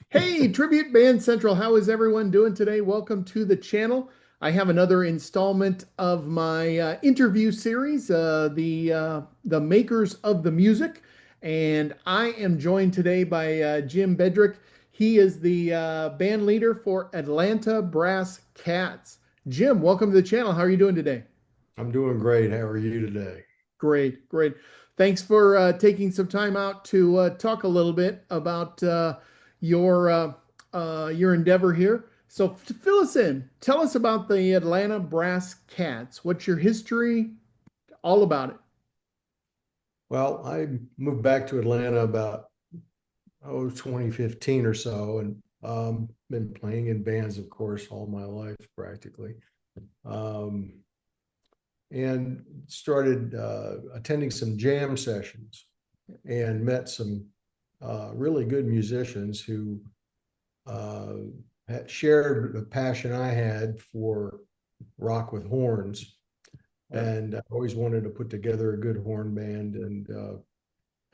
Hey, Tribute Band Central, how is everyone doing today? Welcome to the channel. I have another installment of my interview series, the makers of the music, and I am joined today by Jim Bedrick. He is the band leader for Atlanta Brass Cats. Jim, welcome to the channel. How are you doing today? I'm doing great. How are you today? Great, great. Thanks for taking some time out to talk a little bit about your your endeavor here. So fill us in. Tell us about the Atlanta Brass Cats. What's your history? All about it. Well, I moved back to Atlanta about 2015 or so, and been playing in bands, of course, all my life practically, um, and started attending some jam sessions and met some really good musicians who uh, had shared the passion I had for rock with horns. Yeah. And I always wanted to put together a good horn band, and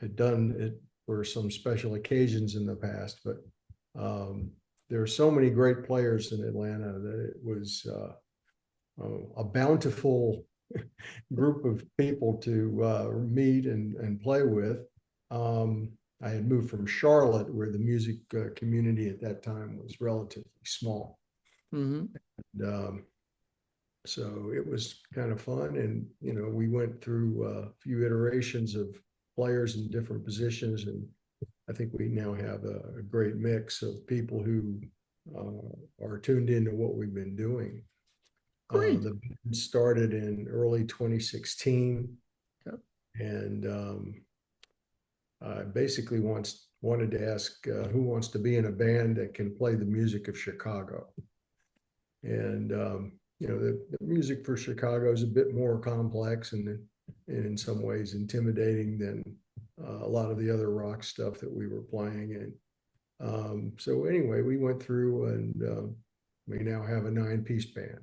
had done it for some special occasions in the past. But there are so many great players in Atlanta that it was a bountiful group of people to meet and play with. Um, I had moved from Charlotte, where the music community at that time was relatively small. Hmm. And, so it was kind of fun. And, we went through a few iterations of players in different positions. And I think we now have a great mix of people who are tuned into what we've been doing. Great. The band started in early 2016. Yeah. And I basically wanted to ask who wants to be in a band that can play the music of Chicago. And the music for Chicago is a bit more complex and in some ways intimidating than a lot of the other rock stuff that we were playing. And so anyway, we went through and we now have a nine-piece band.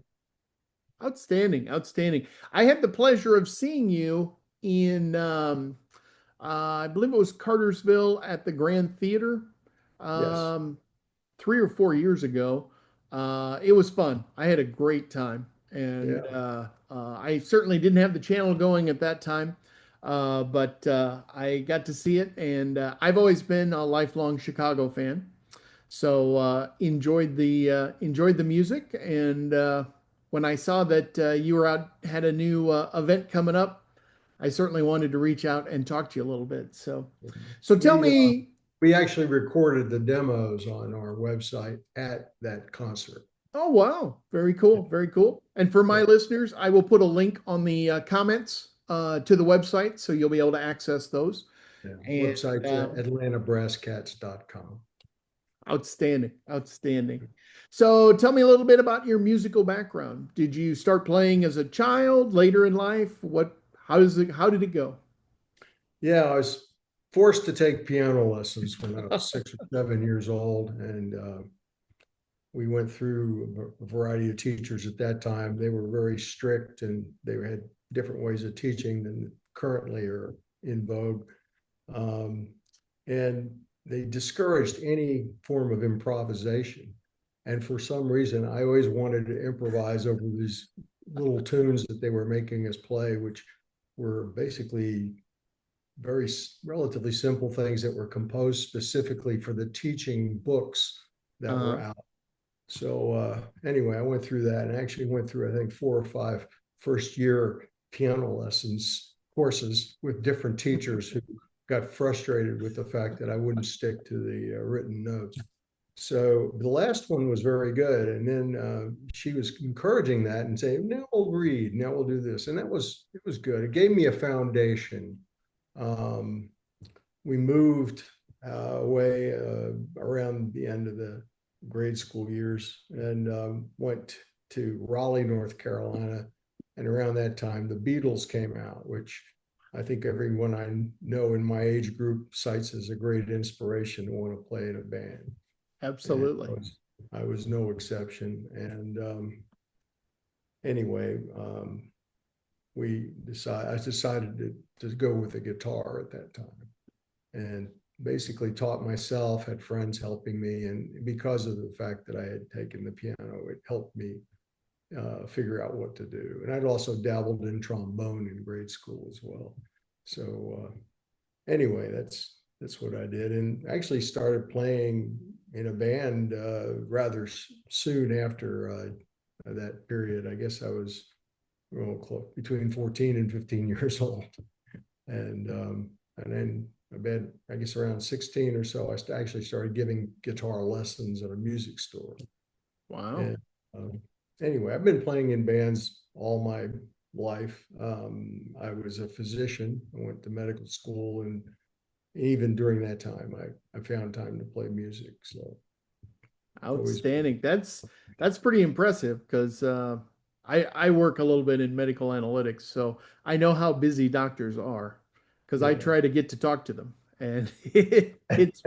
Outstanding, outstanding. I had the pleasure of seeing you in I believe it was Cartersville at the Grand Theater. Yes. Um, 3 or 4 years ago. It was fun. I had a great time, and Yeah. I certainly didn't have the channel going at that time, but I got to see it, and I've always been a lifelong Chicago fan. So enjoyed the music, and when I saw that you were out had a new event coming up, I certainly wanted to reach out and talk to you a little bit. So tell We uh, me. we actually recorded the demos on our website at that concert. Oh, wow. Very cool. Very cool. And for my Yeah. listeners, I will put a link on the comments to the website so you'll be able to access those. Yeah. And Website's atlantabrasscats.com. outstanding. Outstanding. So tell me a little bit about your musical background. Did you start playing as a child, later in life? How did it go? Yeah, I was forced to take piano lessons when I was 6 or 7 years old, and we went through a variety of teachers at that time. They were very strict, and they had different ways of teaching than currently are in vogue. Um, and they discouraged any form of improvisation. And for some reason, I always wanted to improvise over these little tunes that they were making us play, which were basically very relatively simple things that were composed specifically for the teaching books that were Uh-huh. out. So anyway, I went through that and actually went through, I think, 4 or 5 first year piano lessons courses with different teachers who got frustrated with the fact that I wouldn't stick to the written notes. So the last one was very good. And then she was encouraging that and saying, now we'll read, now we'll do this. And it was good. It gave me a foundation. Um, we moved away around the end of the grade school years and went to Raleigh, North Carolina. And around that time, the Beatles came out, which I think everyone I know in my age group cites as a great inspiration to want to play in a band. And Absolutely. I was no exception. And anyway, I decided to go with the guitar at that time. And basically taught myself, had friends helping me. And because of the fact that I had taken the piano, it helped me figure out what to do. And I'd also dabbled in trombone in grade school as well. So anyway, that's what I did, and actually started playing in a band rather soon after that period. I guess I was between 14 and 15 years old, and then about I guess around 16 or so, I actually started giving guitar lessons at a music store. Wow. And anyway, I've been playing in bands all my life. I was a physician. I went to medical school, and even during that time, I found time to play music. So it's always Outstanding. That's pretty impressive because I work a little bit in medical analytics, so I know how busy doctors are because I yeah. try to get to talk to them, and it's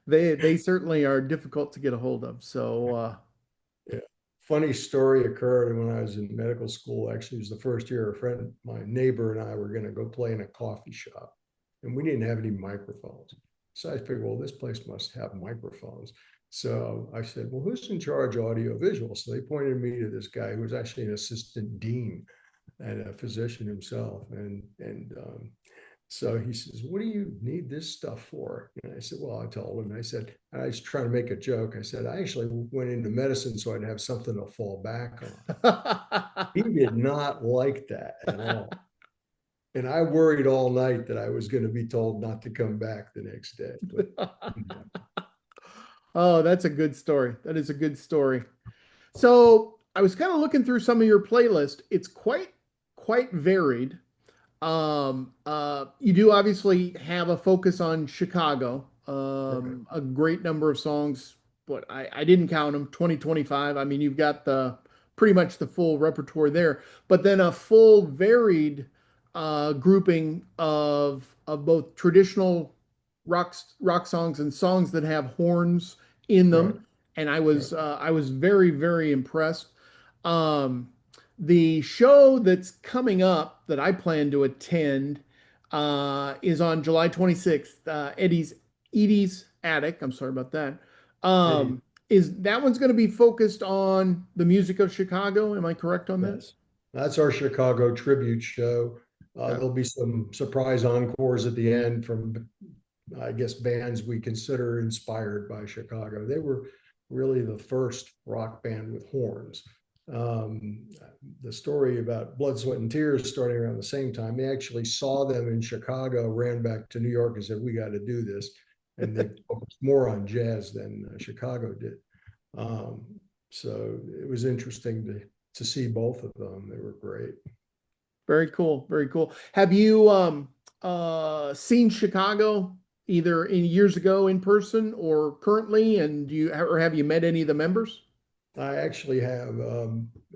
they certainly are difficult to get a hold of. So Yeah. Funny story occurred when I was in medical school. Actually, it was the first year a friend, my neighbor, and I were going to go play in a coffee shop, and we didn't have any microphones. So I figured, well, this place must have microphones. So I said, well, who's in charge of audio visual? So they pointed me to this guy who was actually an assistant dean and a physician himself. And so he says, what do you need this stuff for? And I said, well, I told him, I said, I was trying to make a joke. I said, I actually went into medicine so I'd have something to fall back on. He did not like that at all. And I worried all night that I was going to be told not to come back the next day. But oh, that's a good story. That is a good story. So I was kind of looking through some of your playlist. It's quite varied. You do obviously have a focus on Chicago. right, A great number of songs, but I didn't count them. 2025. I mean, you've got the pretty much the full repertoire there, but then a full varied grouping of both traditional rock songs and songs that have horns in right, them. And right. I was very impressed. Um, the show that's coming up that I plan to attend is on July 26th. Edie's Attic. I'm sorry about that. Eddie, Is that one's going to be focused on the music of Chicago? Am I correct on that? yes, that's our Chicago tribute show. Okay. There'll be some surprise encores at the end from I guess, bands we consider inspired by Chicago. They were really the first rock band with horns. Um, the story about Blood, Sweat, and Tears starting around the same time, they actually saw them in Chicago, ran back to New York and said, we got to do this. And they focused more on jazz than Chicago did. Um, so it was interesting to see both of them. They were great. Very cool. Very cool. Have you seen Chicago either in years ago in person or currently? And do you or have you met any of the members? I actually have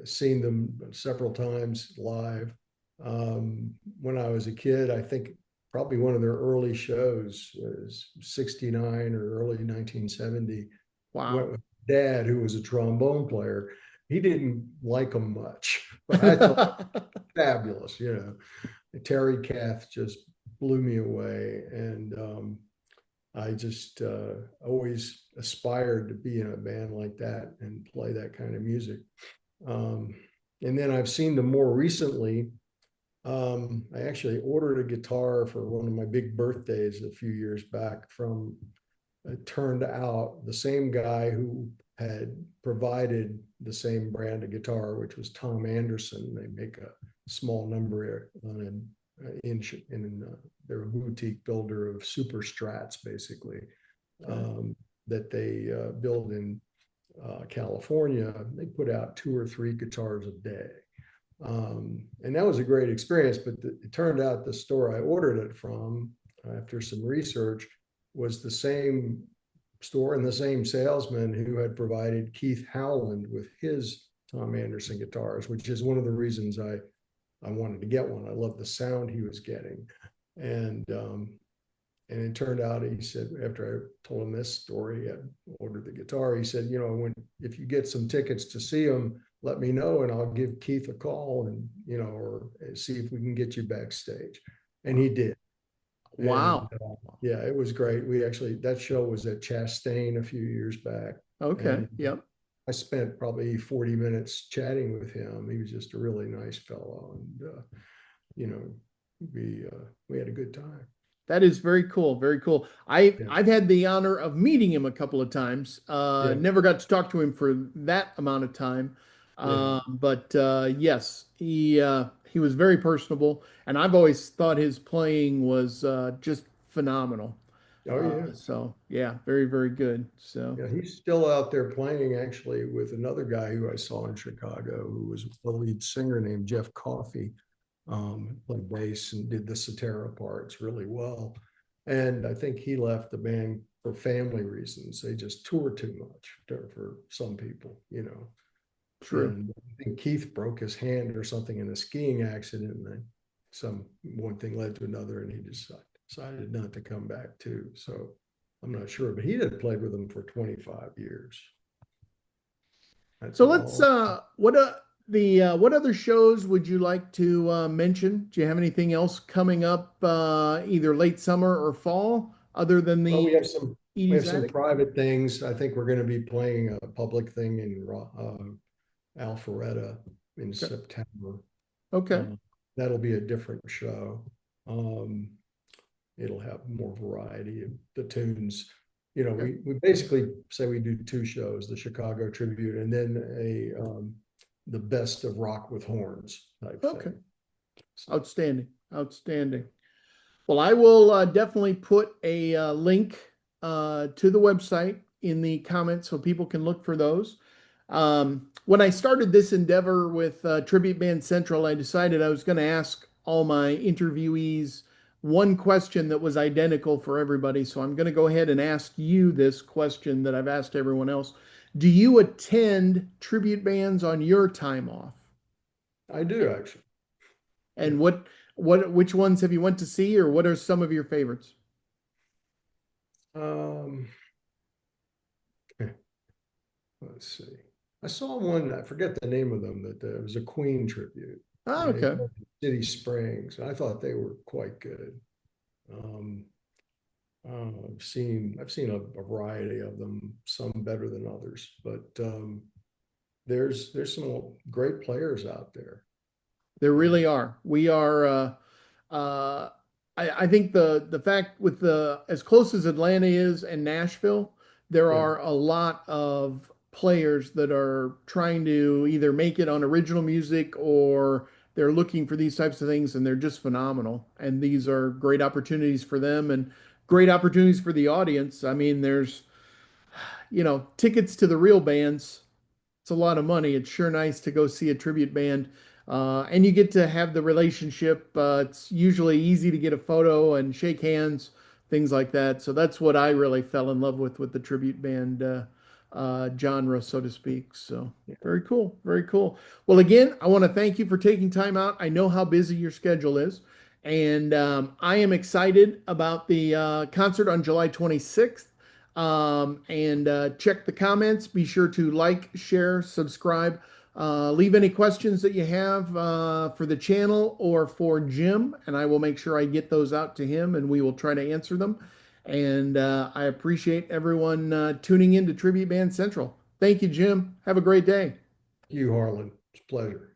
seen them several times live. When I was a kid, I think probably one of their early shows was 69 or early 1970. Went Wow. with dad, who was a trombone player. He didn't like them much, but I thought fabulous, you know. Terry Kath just blew me away. And I just always aspired to be in a band like that and play that kind of music. Um, and then I've seen them more recently. I actually ordered a guitar for one of my big birthdays a few years back from, it turned out, the same guy who had provided the same brand of guitar, which was Tom Anderson. They make a small number on they're a boutique builder of super strats, basically, Okay. that they build in California. They put out 2 or 3 guitars a day. And that was a great experience, but it turned out the store I ordered it from, after some research, was the same store and the same salesman who had provided Keith Howland with his Tom Anderson guitars, which is one of the reasons I wanted to get one. I loved the sound he was getting. And and it turned out, he said, after I told him this story, I ordered the guitar. He said, you know, if you get some tickets to see him, let me know and I'll give Keith a call and, you know, or see if we can get you backstage. And he did. And Wow. yeah, it was great. We actually, that show was at Chastain a few years back. Okay. And Yep. I spent probably 40 minutes chatting with him. He was just a really nice fellow. And, you know, we had a good time. That is very cool. Very cool. I've Yeah. I've had the honor of meeting him a couple of times. Yeah. Never got to talk to him for that amount of time. Yeah. But yes, he was very personable, and I've always thought his playing was just phenomenal. Oh, yeah. So yeah, very, very good. So Yeah, he's still out there playing actually with another guy who I saw in Chicago who was the lead singer named Jeff Coffey. Played bass and did the Cetera parts really well. And I think he left the band for family reasons. They just tour too much for some people, you know. true. And I think Keith broke his hand or something in a skiing accident, and then some one thing led to another, and he decided not to come back too. So I'm not sure, but he had played with them for 25 years. That's So a let's long. what other shows would you like to mention? Do you have anything else coming up either late summer or fall other than Well, the we Edie's have some Attic? private things. I think we're going to be playing a public thing in Alpharetta in Okay. September. Okay. Uh, that'll be a different show. Um, it'll have more variety of the tunes. You know, Okay. we basically say we do two shows, the Chicago Tribute and then the best of rock with horns type Okay. thing. So, Outstanding. Outstanding. Well, I will definitely put a link to the website in the comments so people can look for those. When I started this endeavor with Tribute Band Central, I decided I was going to ask all my interviewees one question that was identical for everybody. So I'm going to go ahead and ask you this question that I've asked everyone else. Do you attend tribute bands on your time off? I do actually. And Yeah. which ones have you went to see, or what are some of your favorites? Um, let's see. I saw one, I forget the name of them, that it was a Queen tribute. Oh, And they okay. played in City Springs. I thought they were quite good. Um, I've seen a variety of them, some better than others, but there's some great players out there. There Uh, really are. We are. Uh, I think the fact with the as close as Atlanta is and Nashville, there yeah, are a lot of players that are trying to either make it on original music or they're looking for these types of things, and they're just phenomenal. And these are great opportunities for them and great opportunities for the audience. I mean, there's tickets to the real bands. It's a lot of money. It's sure nice to go see a tribute band. And you get to have the relationship. It's usually easy to get a photo and shake hands, things like that. So that's what I really fell in love with the tribute band genre, so to speak. So yeah. very cool. Very cool. Well, again, I want to thank you for taking time out. I know how busy your schedule is. And I am excited about the concert on July 26th. And check the comments. Be sure to like, share, subscribe. Leave any questions that you have for the channel or for Jim, and I will make sure I get those out to him and we will try to answer them. And I appreciate everyone tuning in to Tribute Band Central. Thank you, Jim. Have a great day. You, Harlan. It's a pleasure.